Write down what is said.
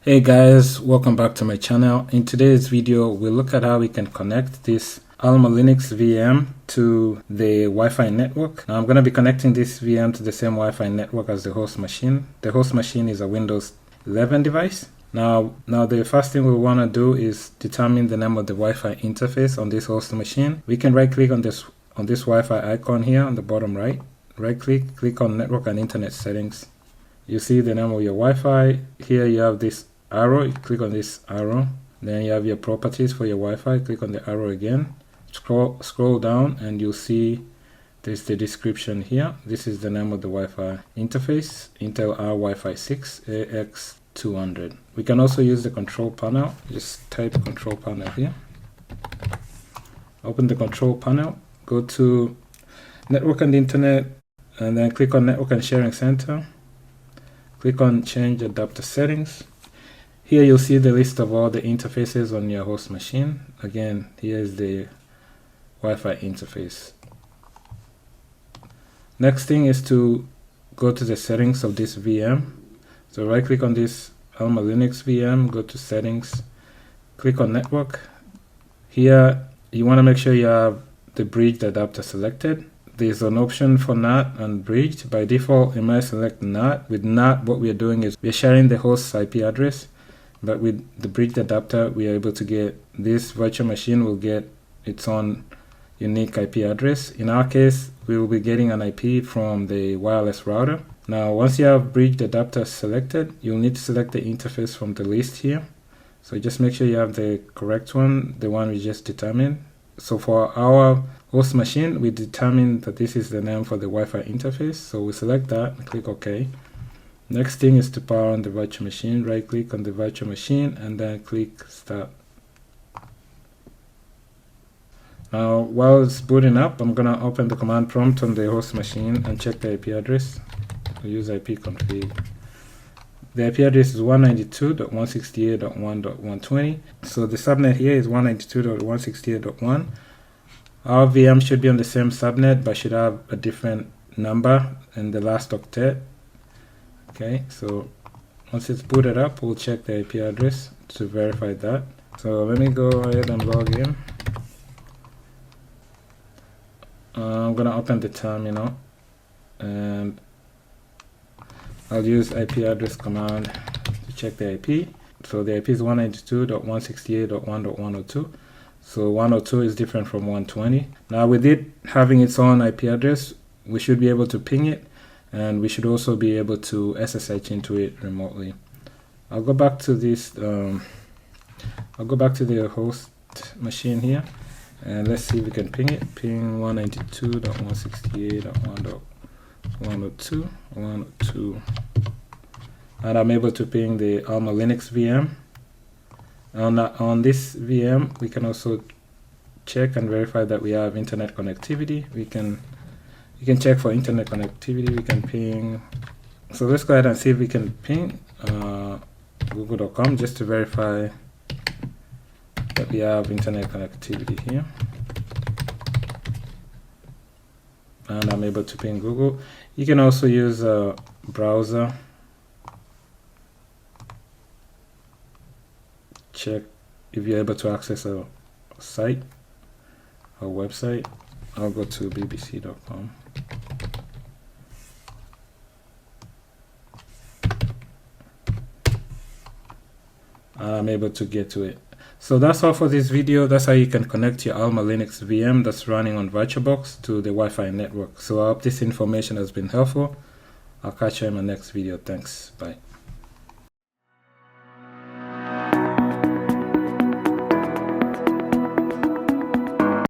Hey guys, welcome back to my channel. In today's video, we'll look at how we can connect this AlmaLinux VM to the Wi-Fi network. Now I'm going to be connecting this VM to the same Wi-Fi network as the host machine. The host machine is a Windows 11 device. Now the first thing we want to do is determine the name of the Wi-Fi interface on this host machine. We can right click on this Wi-Fi icon here on the bottom right. Right click on Network and Internet Settings. You see the name of your Wi-Fi. Here you have this arrow. You click on this arrow. Then you have your properties for your Wi-Fi. Click on the arrow again. Scroll down and you'll see there's the description here. This is the name of the Wi-Fi interface, Intel R Wi-Fi 6 AX200. We can also use the control panel. Just type control panel here. Open the control panel. Go to Network and Internet and then click on Network and Sharing Center. Click on Change Adapter Settings. Here you'll see the list of all the interfaces on your host machine. Again, here's the Wi-Fi interface. Next thing is to go to the settings of this VM. So right click on this AlmaLinux VM, go to Settings, click on Network. Here you want to make sure you have the bridged adapter selected. There's an option for NAT and bridged. By default, you might select NAT. With NAT, what we are doing is we're sharing the host's IP address, but with the bridged adapter, we are able to get this virtual machine will get its own unique IP address. In our case, we will be getting an IP from the wireless router. Now, once you have bridged adapter selected, you'll need to select the interface from the list here. So just make sure you have the correct one, the one we just determined. So for our host machine, we determined that this is the name for the Wi-Fi interface. So we select that and click OK. Next thing is to power on the virtual machine. Right click on the virtual machine and then click Start. Now while it's booting up, I'm going to open the command prompt on the host machine and check the IP address. I'll use IP config. The IP address is 192.168.1.120. So the subnet here is 192.168.1. Our VM should be on the same subnet but should have a different number in the last octet. Okay, so once it's booted up, we'll check the IP address to verify that. So let me go ahead and log in. I'm going to open the terminal and I'll use IP address command to check the IP. So the IP is 192.168.1.102. So 102 is different from 120. Now with it having its own IP address, we should be able to ping it, and we should also be able to SSH into it remotely. I'll go back to this. I'll go back to the host machine here, and let's see if we can ping it. Ping 192.168.1.102. And I'm able to ping the AlmaLinux VM. On this VM, we can also check and verify that we have internet connectivity. You can check for internet connectivity. We can ping. So let's go ahead and see if we can ping google.com just to verify that we have internet connectivity here. And I'm able to ping Google. You can also use a browser. Check if you're able to access a site or website. I'll go to bbc.com. I'm able to get to it. So that's all for this video. That's how you can connect your AlmaLinux VM that's running on VirtualBox to the Wi-Fi network. So I hope this information has been helpful. I'll catch you in my next video. Thanks. Bye.